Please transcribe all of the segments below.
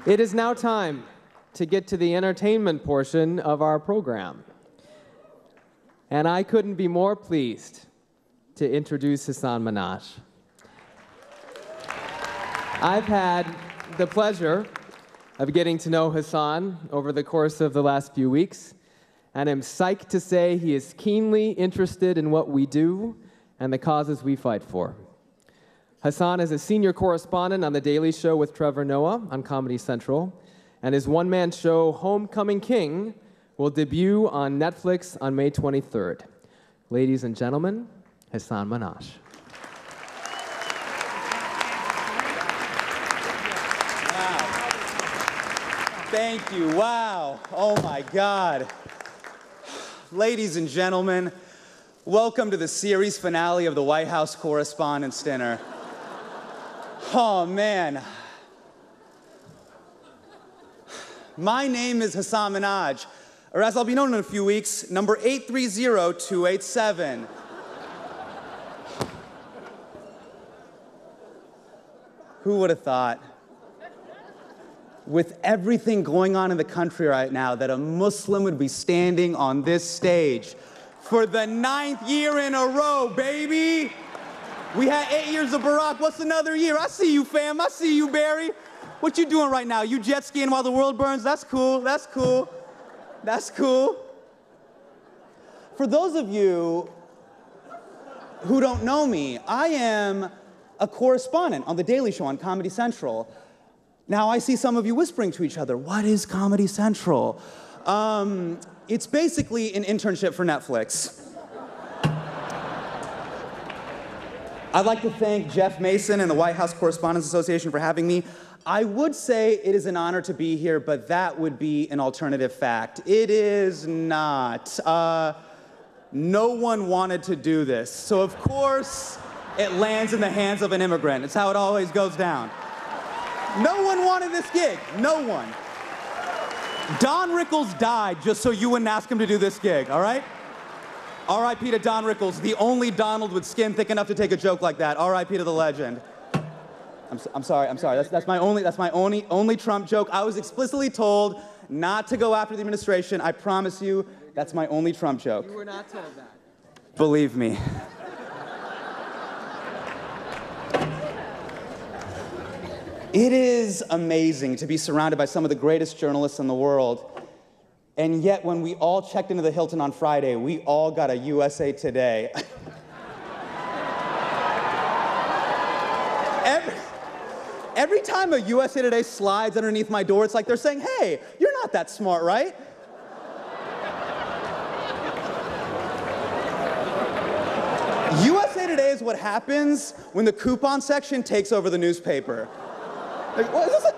It is now time to get to the entertainment portion of our program. And I couldn't be more pleased to introduce Hasan Minhaj. I've had the pleasure of getting to know Hasan over the course of the last few weeks, and I'm psyched to say he is keenly interested in what we do and the causes we fight for. Hasan is a senior correspondent on The Daily Show with Trevor Noah on Comedy Central, and his one-man show, Homecoming King, will debut on Netflix on May 23rd. Ladies and gentlemen, Hasan Minhaj. Wow. Thank you. Wow. Oh, my God. Ladies and gentlemen, welcome to the series finale of the White House Correspondents' Dinner. Oh, man. My name is Hasan Minhaj, or as I'll be known in a few weeks, number 830-287. Who would have thought, with everything going on in the country right now, that a Muslim would be standing on this stage for the 9th year in a row, baby? We had 8 years of Barack. What's another year? I see you, fam. I see you, Barry. What you doing right now? You jet skiing while the world burns? That's cool. That's cool. That's cool. For those of you who don't know me, I am a correspondent on The Daily Show on Comedy Central. Now, I see some of you whispering to each other, what is Comedy Central? It's basically an internship for Netflix. I'd like to thank Jeff Mason and the White House Correspondents Association for having me. I would say it is an honor to be here, but that would be an alternative fact. It is not. No one wanted to do this. So of course, it lands in the hands of an immigrant. It's how it always goes down. No one wanted this gig. No one. Don Rickles died just so you wouldn't ask him to do this gig, all right? R.I.P. to Don Rickles, the only Donald with skin thick enough to take a joke like that. R.I.P. to the legend. I'm sorry. That's my only Trump joke. I was explicitly told not to go after the administration. I promise you, that's my only Trump joke. You were not told that. Believe me. It is amazing to be surrounded by some of the greatest journalists in the world. And yet, when we all checked into the Hilton on Friday, we all got a USA Today. Every time a USA Today slides underneath my door, it's like they're saying, hey, you're not that smart, right? USA Today is what happens when the coupon section takes over the newspaper. Like, what,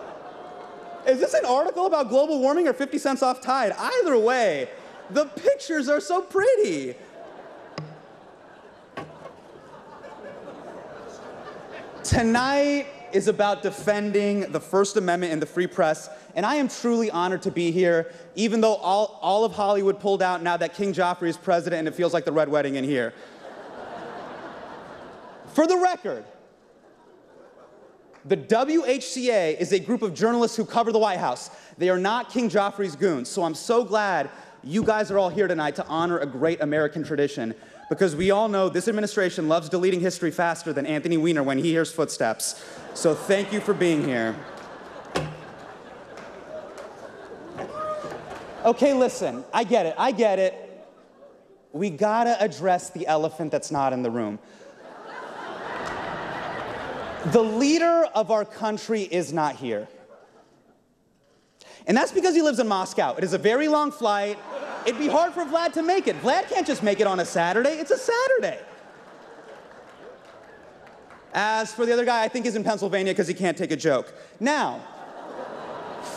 is this an article about global warming or 50 cents off Tide? Either way, the pictures are so pretty. Tonight is about defending the First Amendment and the free press, and I am truly honored to be here, even though all of Hollywood pulled out now that King Joffrey is president and it feels like the Red Wedding in here. For the record, the WHCA is a group of journalists who cover the White House. They are not King Joffrey's goons, so I'm so glad you guys are all here tonight to honor a great American tradition, because we all know this administration loves deleting history faster than Anthony Weiner when he hears footsteps. So thank you for being here. Okay, listen, I get it. We gotta address the elephant that's not in the room. The leader of our country is not here. And that's because he lives in Moscow. It is a very long flight. It'd be hard for Vlad to make it. Vlad can't just make it on a Saturday. It's a Saturday. As for the other guy, I think he's in Pennsylvania because he can't take a joke. Now,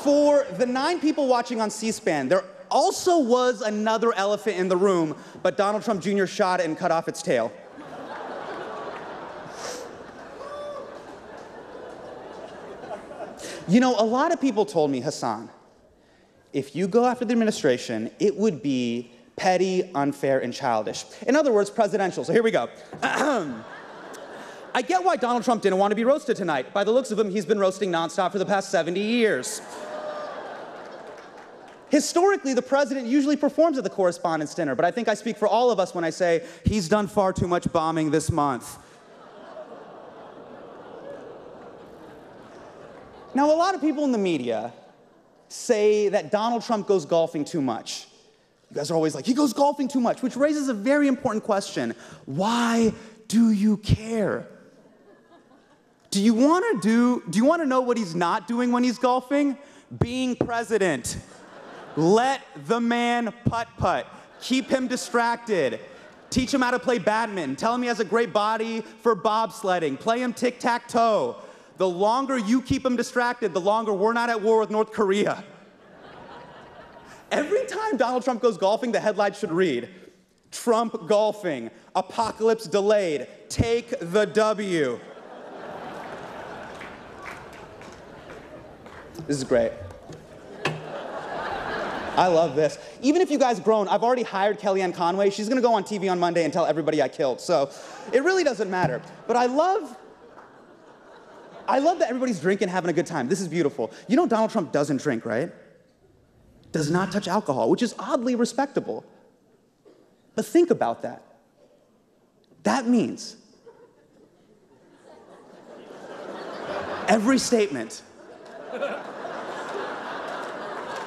for the 9 people watching on C-SPAN, there also was another elephant in the room, but Donald Trump Jr. shot it and cut off its tail. You know, a lot of people told me, Hasan, if you go after the administration, it would be petty, unfair, and childish. In other words, presidential. So here we go. I get why Donald Trump didn't want to be roasted tonight. By the looks of him, he's been roasting nonstop for the past 70 years. Historically, the president usually performs at the Correspondents' Dinner, but I think I speak for all of us when I say he's done far too much bombing this month. Now, a lot of people in the media say that Donald Trump goes golfing too much. You guys are always like, he goes golfing too much, which raises a very important question. Why do you care? Do you want to know what he's not doing when he's golfing? Being president. Let the man putt-putt. Keep him distracted. Teach him how to play badminton. Tell him he has a great body for bobsledding. Play him tic-tac-toe. The longer you keep him distracted, the longer we're not at war with North Korea. Every time Donald Trump goes golfing, the headline should read, Trump golfing, apocalypse delayed, take the W. This is great. I love this. Even if you guys groan, I've already hired Kellyanne Conway. She's gonna go on TV on Monday and tell everybody I killed. So it really doesn't matter. But I love that everybody's drinking, having a good time. This is beautiful. You know Donald Trump doesn't drink, right? Does not touch alcohol, which is oddly respectable. But think about that. That means every statement,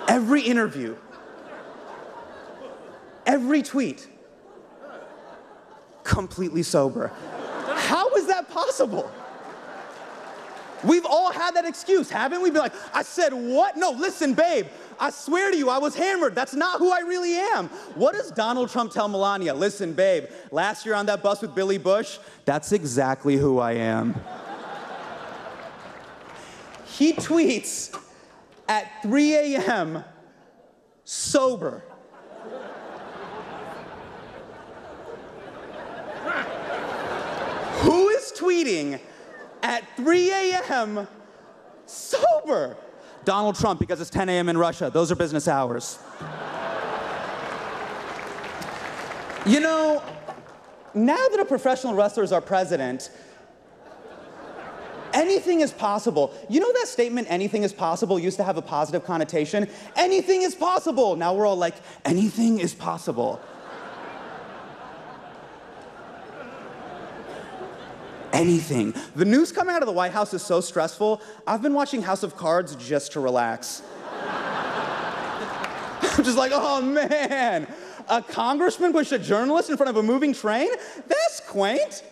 every interview, every tweet, completely sober. How is that possible? We've all had that excuse, haven't we? Be like, I said what? No, listen, babe, I swear to you, I was hammered. That's not who I really am. What does Donald Trump tell Melania? Listen, babe, last year on that bus with Billy Bush, that's exactly who I am. He tweets at 3 a.m. sober. Who is tweeting at 3 a.m. sober? Donald Trump, because it's 10 a.m. in Russia. Those are business hours. You know, now that a professional wrestler is our president, anything is possible. You know that statement, anything is possible, used to have a positive connotation? Anything is possible. Now we're all like, anything is possible. Anything. The news coming out of the White House is so stressful, I've been watching House of Cards just to relax. I'm just like, oh man, a congressman pushed a journalist in front of a moving train? That's quaint.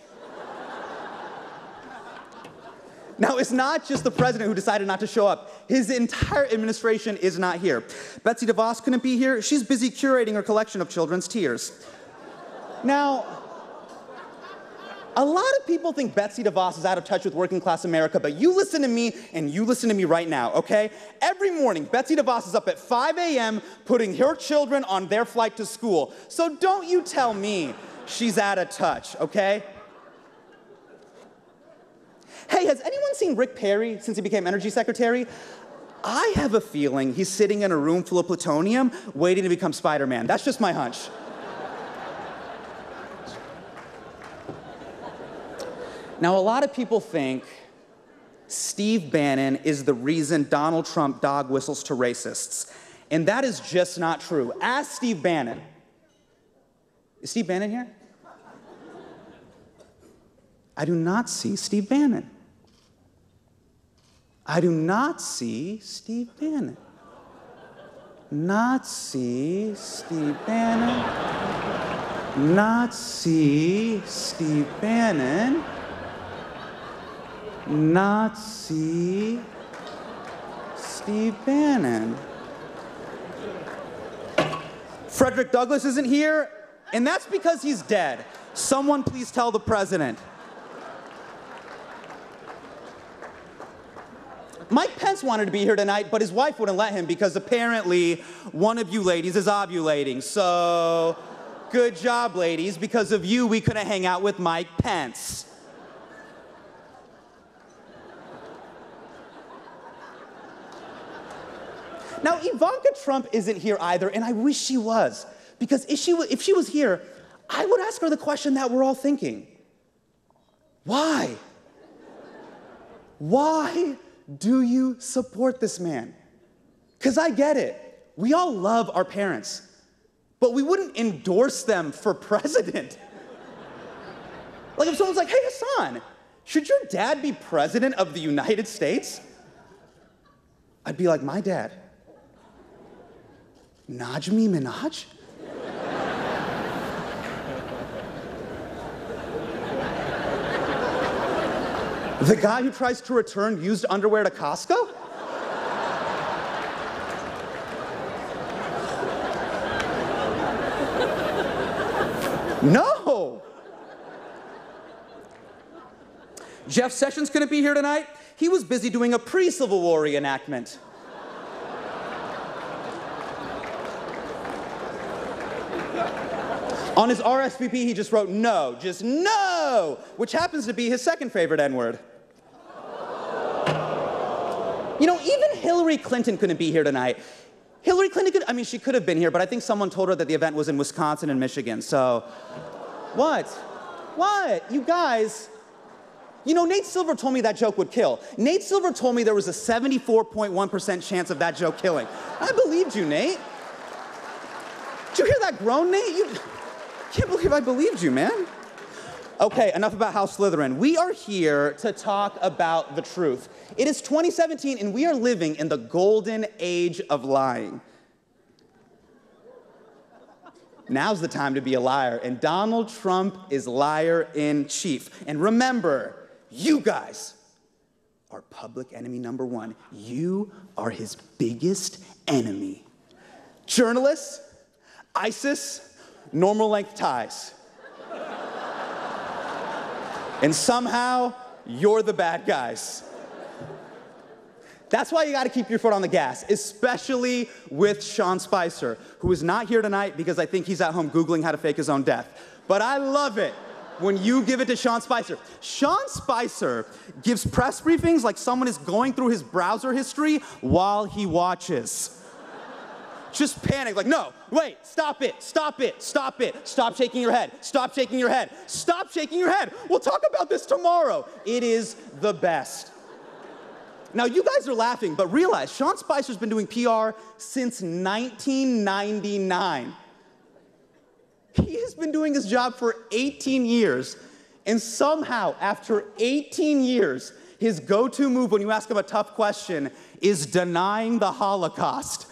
Now, it's not just the president who decided not to show up. His entire administration is not here. Betsy DeVos couldn't be here. She's busy curating her collection of children's tears. Now, a lot of people think Betsy DeVos is out of touch with working class America, but you listen to me and you listen to me right now, okay? Every morning, Betsy DeVos is up at 5 a.m. putting her children on their flight to school. So don't you tell me she's out of touch, okay? Hey, has anyone seen Rick Perry since he became energy secretary? I have a feeling he's sitting in a room full of plutonium waiting to become Spider-Man. That's just my hunch. Now, a lot of people think Steve Bannon is the reason Donald Trump dog whistles to racists. And that is just not true. Ask Steve Bannon. Is Steve Bannon here? I do not see Steve Bannon. I do not see Steve Bannon. Not see Steve Bannon. Not see Steve Bannon. Not see Steve Bannon. Frederick Douglass isn't here, and that's because he's dead. Someone please tell the president. Mike Pence wanted to be here tonight, but his wife wouldn't let him because apparently one of you ladies is ovulating. So, good job, ladies. Because of you, we couldn't hang out with Mike Pence. Now, Ivanka Trump isn't here either, and I wish she was. Because if she was here, I would ask her the question that we're all thinking. Why? Why do you support this man? Because I get it. We all love our parents, but we wouldn't endorse them for president. Like if someone's like, hey, Hasan, should your dad be president of the United States? I'd be like, my dad? Najmi Minhaj? The guy who tries to return used underwear to Costco? No! Jeff Sessions couldn't be here tonight. He was busy doing a pre-Civil War reenactment. On his RSVP, he just wrote no, just no, which happens to be his second favorite N-word. You know, even Hillary Clinton couldn't be here tonight. Hillary Clinton could, I mean, she could have been here, but I think someone told her that the event was in Wisconsin and Michigan, so. What? What? You guys, you know, Nate Silver told me that joke would kill. Nate Silver told me there was a 74.1% chance of that joke killing. I believed you, Nate. Did you hear that groan, Nate? You can't believe I believed you, man. Okay, enough about House Slytherin. We are here to talk about the truth. It is 2017, and we are living in the golden age of lying. Now's the time to be a liar, and Donald Trump is liar in chief. And remember, you guys are public enemy number one. You are his biggest enemy. Journalists, ISIS, normal length ties. And somehow, you're the bad guys. That's why you gotta keep your foot on the gas, especially with Sean Spicer, who is not here tonight because I think he's at home Googling how to fake his own death. But I love it when you give it to Sean Spicer. Sean Spicer gives press briefings like someone is going through his browser history while he watches. Just panic, like, no, wait, stop it, stop it, stop it, stop shaking your head, stop shaking your head, stop shaking your head. We'll talk about this tomorrow. It is the best. Now, you guys are laughing, but realize Sean Spicer's been doing PR since 1999. He has been doing his job for 18 years, and somehow, after 18 years, his go-to move when you ask him a tough question is denying the Holocaust.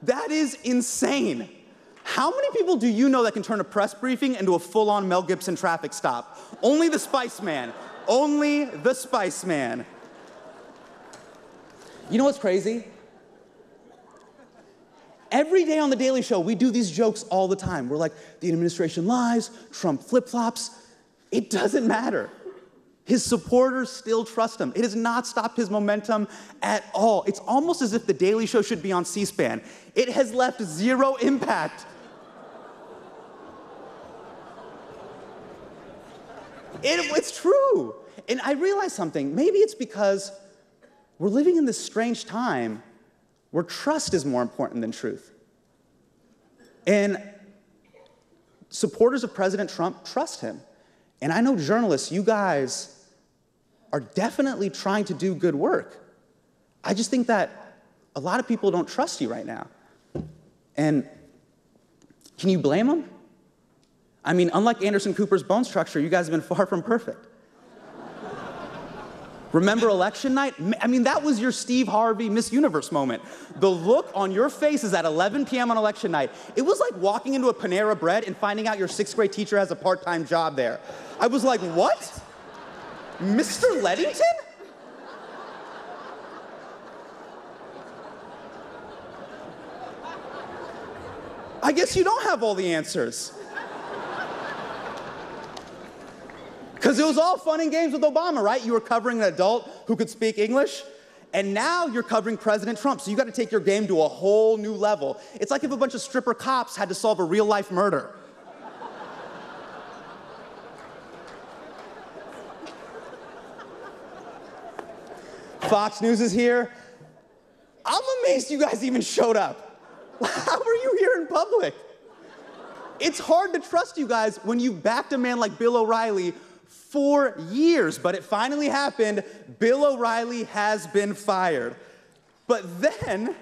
That is insane. How many people do you know that can turn a press briefing into a full-on Mel Gibson traffic stop? Only the Spice Man. Only the Spice Man. You know what's crazy? Every day on The Daily Show, we do these jokes all the time. We're like, the administration lies, Trump flip-flops. It doesn't matter. His supporters still trust him. It has not stopped his momentum at all. It's almost as if The Daily Show should be on C-SPAN. It has left zero impact. It's true. And I realized something. Maybe it's because we're living in this strange time where trust is more important than truth. And supporters of President Trump trust him. And I know journalists, you guys are definitely trying to do good work. I just think that a lot of people don't trust you right now. And can you blame them? I mean, unlike Anderson Cooper's bone structure, you guys have been far from perfect. Remember election night? I mean, that was your Steve Harvey Miss Universe moment. The look on your faces at 11 p.m. on election night, it was like walking into a Panera Bread and finding out your 6th grade teacher has a part-time job there. I was like, what? Mr. Leddington? I guess you don't have all the answers. Because it was all fun and games with Obama, right? You were covering an adult who could speak English, and now you're covering President Trump, so you got to take your game to a whole new level. It's like if a bunch of stripper cops had to solve a real-life murder. Fox News is here. I'm amazed you guys even showed up. How are you here in public? It's hard to trust you guys when you backed a man like Bill O'Reilly for years, but it finally happened. Bill O'Reilly has been fired. But then,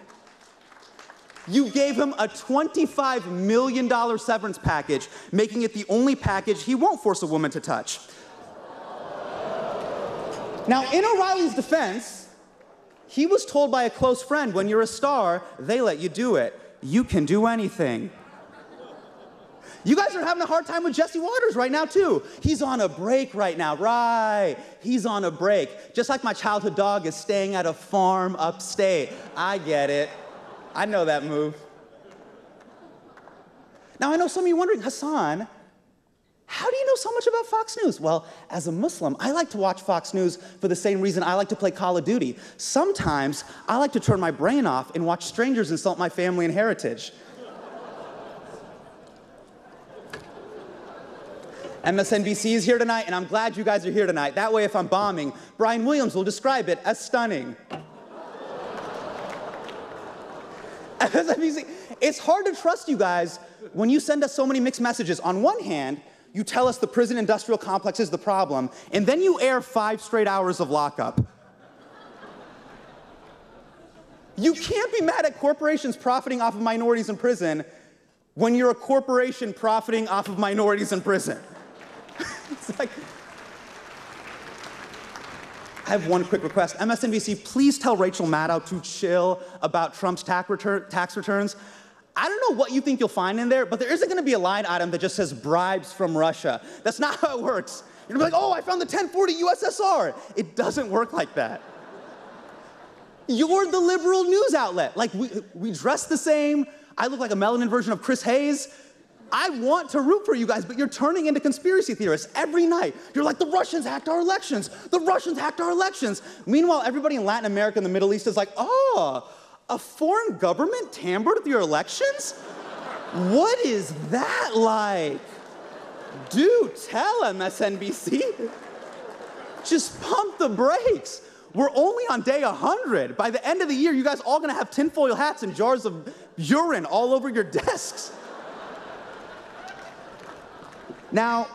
you gave him a $25 million severance package, making it the only package he won't force a woman to touch. Now, in O'Reilly's defense, he was told by a close friend, when you're a star, they let you do it. You can do anything. You guys are having a hard time with Jesse Waters right now, too. He's on a break right now, right? He's on a break. Just like my childhood dog is staying at a farm upstate. I get it. I know that move. Now, I know some of you are wondering, Hasan, how do you know so much about Fox News? Well, as a Muslim, I like to watch Fox News for the same reason I like to play Call of Duty. Sometimes, I like to turn my brain off and watch strangers insult my family and heritage. MSNBC is here tonight, and I'm glad you guys are here tonight. That way, if I'm bombing, Brian Williams will describe it as stunning. MSNBC, it's hard to trust you guys when you send us so many mixed messages. On one hand, you tell us the prison industrial complex is the problem, and then you air 5 straight hours of lockup. You can't be mad at corporations profiting off of minorities in prison when you're a corporation profiting off of minorities in prison. It's like, I have one quick request. MSNBC, please tell Rachel Maddow to chill about Trump's tax returns. I don't know what you think you'll find in there, but there isn't going to be a line item that just says bribes from Russia. That's not how it works. You're going to be like, oh, I found the 1040 USSR. It doesn't work like that. You're the liberal news outlet. Like, we dress the same. I look like a melanin version of Chris Hayes. I want to root for you guys, but you're turning into conspiracy theorists every night. You're like, the Russians hacked our elections. The Russians hacked our elections. Meanwhile, everybody in Latin America and the Middle East is like, oh, a foreign government tampered with your elections? What is that like? Do tell, MSNBC. Just pump the brakes. We're only on day 100. By the end of the year, you guys all gonna have tinfoil hats and jars of urine all over your desks. Now,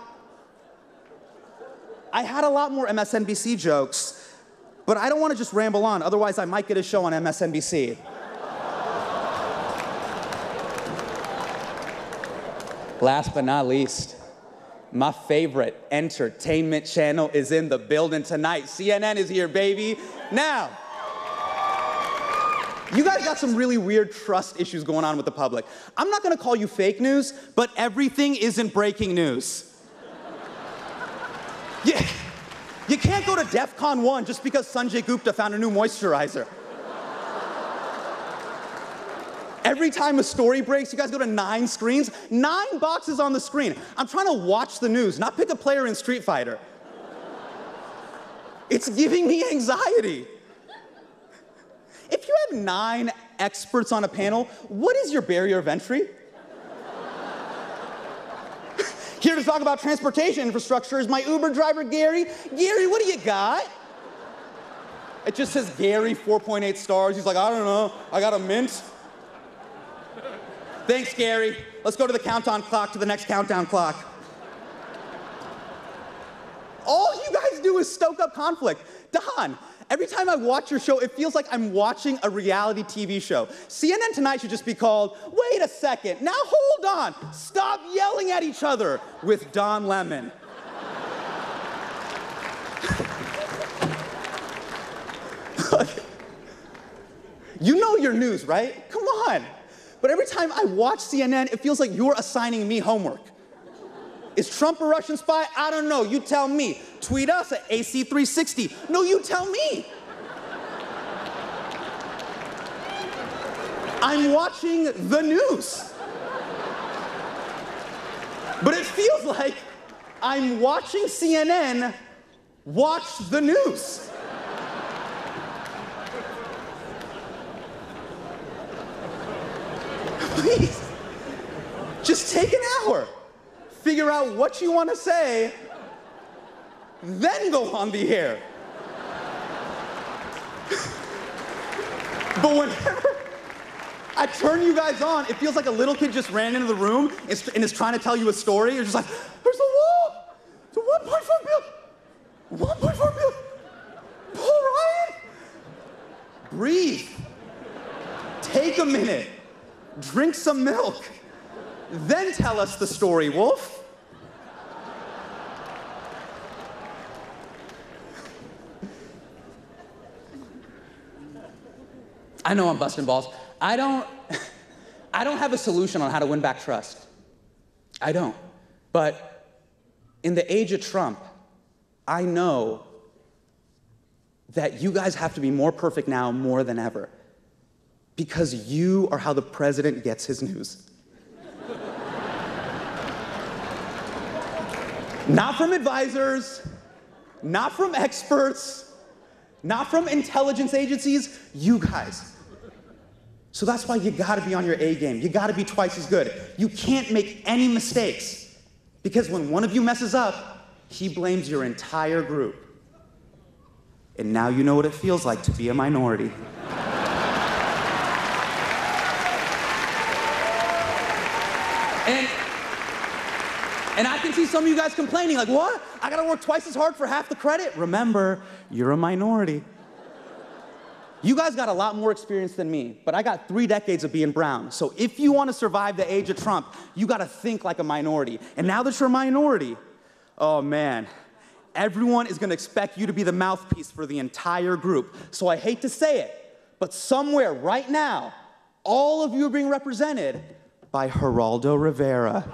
I had a lot more MSNBC jokes, but I don't want to just ramble on, otherwise I might get a show on MSNBC. Last but not least, my favorite entertainment channel is in the building tonight. CNN is here, baby. Now, you guys got some really weird trust issues going on with the public. I'm not gonna call you fake news, but everything isn't breaking news. Yeah, you can't go to DEFCON 1 just because Sanjay Gupta found a new moisturizer. Every time a story breaks, you guys go to 9 screens, 9 boxes on the screen. I'm trying to watch the news, not pick a player in Street Fighter. It's giving me anxiety. If you have 9 experts on a panel, what is your barrier of entry? Here to talk about transportation infrastructure is my Uber driver, Gary. Gary, what do you got? It just says Gary, 4.8 stars. He's like, I don't know, I got a mint. Thanks, Gary. Let's go to the countdown clock to the next countdown clock. All you guys do is stoke up conflict. Don, every time I watch your show, it feels like I'm watching a reality TV show. CNN Tonight should just be called, wait a second, now hold on, stop yelling at each other with Don Lemon. You know your news, right? Come on. But every time I watch CNN, it feels like you're assigning me homework. Is Trump a Russian spy? I don't know. You tell me. Tweet us at AC360. No, you tell me. I'm watching the news. But it feels like I'm watching CNN watch the news. Please, just take an hour. Figure out what you want to say, then go on the air. But whenever I turn you guys on. It feels like a little kid just ran into the room and is trying to tell you a story. You're just like, there's a wall. It's a 1.4 billion. 1.4 billion. Paul Ryan? Breathe. Take a minute. Drink some milk. Then tell us the story, Wolf. I know I'm busting balls. I don't have a solution on how to win back trust. I don't. But in the age of Trump, I know that you guys have to be more perfect now more than ever, because you are how the president gets his news. Not from advisors, not from experts, not from intelligence agencies, you guys. So that's why you gotta be on your A game. You gotta be twice as good. You can't make any mistakes, because when one of you messes up, he blames your entire group. And now you know what it feels like to be a minority. And I can see some of you guys complaining, like, what? I gotta work twice as hard for half the credit? Remember, you're a minority. You guys got a lot more experience than me, but I got 3 decades of being brown. So if you want to survive the age of Trump, you got to think like a minority. And now that you're a minority, oh man, everyone is going to expect you to be the mouthpiece for the entire group. So I hate to say it, but somewhere right now, all of you are being represented by Geraldo Rivera.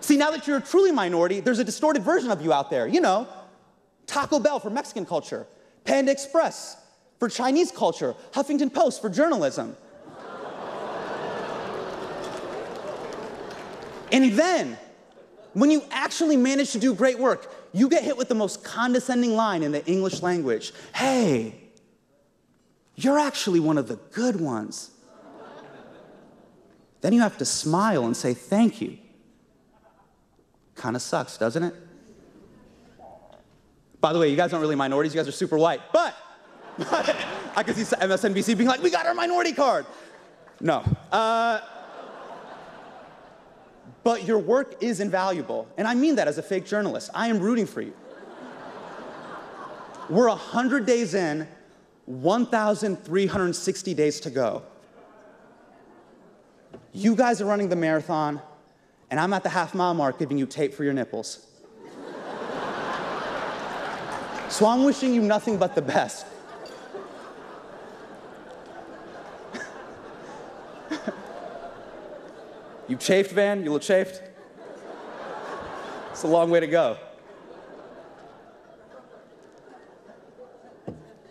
See, now that you're a truly minority, there's a distorted version of you out there, you know. Taco Bell for Mexican culture, Panda Express for Chinese culture, Huffington Post for journalism. And then, when you actually manage to do great work, you get hit with the most condescending line in the English language. Hey, you're actually one of the good ones. Then you have to smile and say thank you. Kind of sucks, doesn't it? By the way, you guys aren't really minorities, you guys are super white, but I can see MSNBC being like, we got our minority card. No. But your work is invaluable, and I mean that as a fake journalist. I am rooting for you. We're 100 days in, 1,360 days to go. You guys are running the marathon, and I'm at the half-mile mark giving you tape for your nipples. So I'm wishing you nothing but the best. You chafed, Van? You look chafed? It's a long way to go.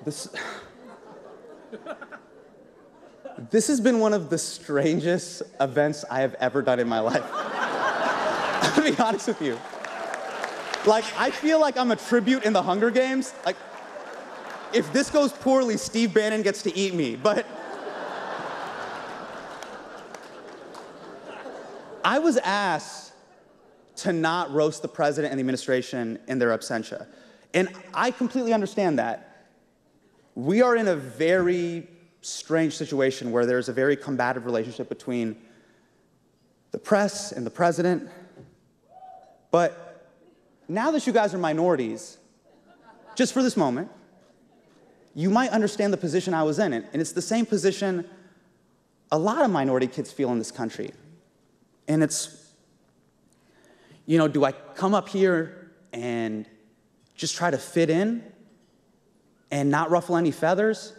This has been one of the strangest events I have ever done in my life. I'll be honest with you. Like, I feel like I'm a tribute in the Hunger Games. Like, if this goes poorly, Steve Bannon gets to eat me, but I was asked to not roast the president and the administration in their absentia. And I completely understand that. We are in a very strange situation where there's a very combative relationship between the press and the president. But now that you guys are minorities, just for this moment, you might understand the position I was in. And it's the same position a lot of minority kids feel in this country. And it's, you know, do I come up here and just try to fit in and not ruffle any feathers?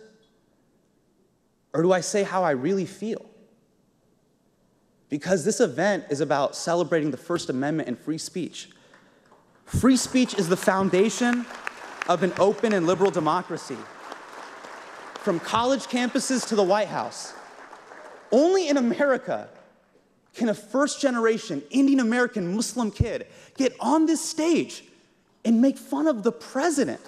Or do I say how I really feel? Because this event is about celebrating the First Amendment and free speech. Free speech is the foundation of an open and liberal democracy. From college campuses to the White House. Only in America can a first-generation Indian American Muslim kid get on this stage and make fun of the president.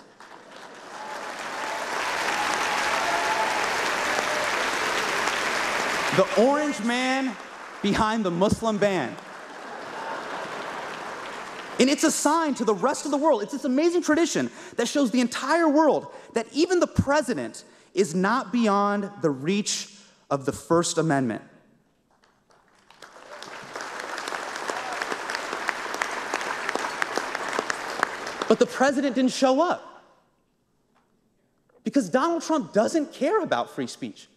The orange man behind the Muslim ban. And it's a sign to the rest of the world. It's this amazing tradition that shows the entire world that even the president is not beyond the reach of the First Amendment. But the president didn't show up because Donald Trump doesn't care about free speech.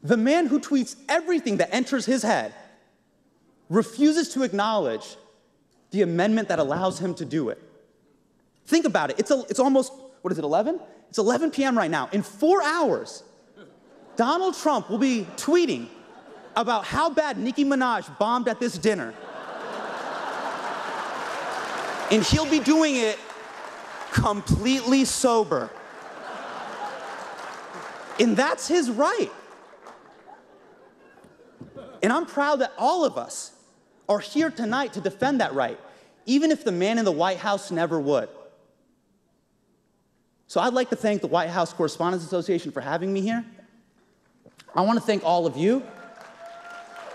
The man who tweets everything that enters his head refuses to acknowledge the amendment that allows him to do it. Think about it. It's almost, what is it, 11? It's 11 p.m. right now. In 4 hours, Donald Trump will be tweeting about how bad Nicki Minaj bombed at this dinner. And he'll be doing it completely sober. And that's his right. And I'm proud that all of us are here tonight to defend that right, even if the man in the White House never would. So I'd like to thank the White House Correspondents Association for having me here. I want to thank all of you.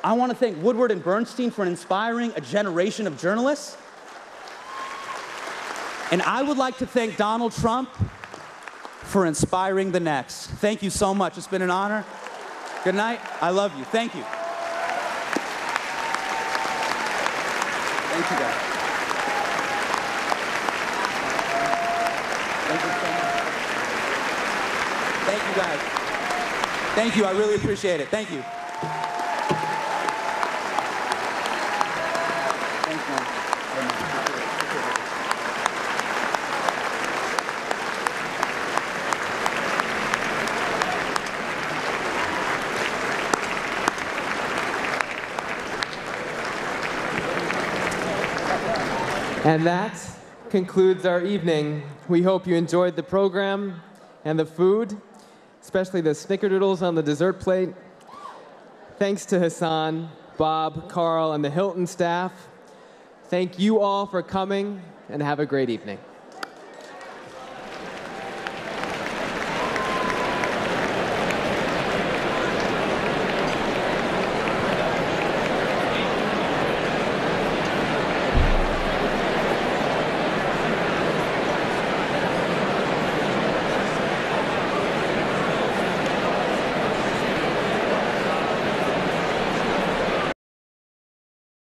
I want to thank Woodward and Bernstein for inspiring a generation of journalists. And I would like to thank Donald Trump for inspiring the next. Thank you so much. It's been an honor. Good night. I love you. Thank you. Thank you, guys. Thank you so much. Thank you, guys. Thank you. I really appreciate it. Thank you. Thanks, man. And that concludes our evening. We hope you enjoyed the program and the food, especially the snickerdoodles on the dessert plate. Thanks to Hasan, Bob, Carl, and the Hilton staff. Thank you all for coming, and have a great evening.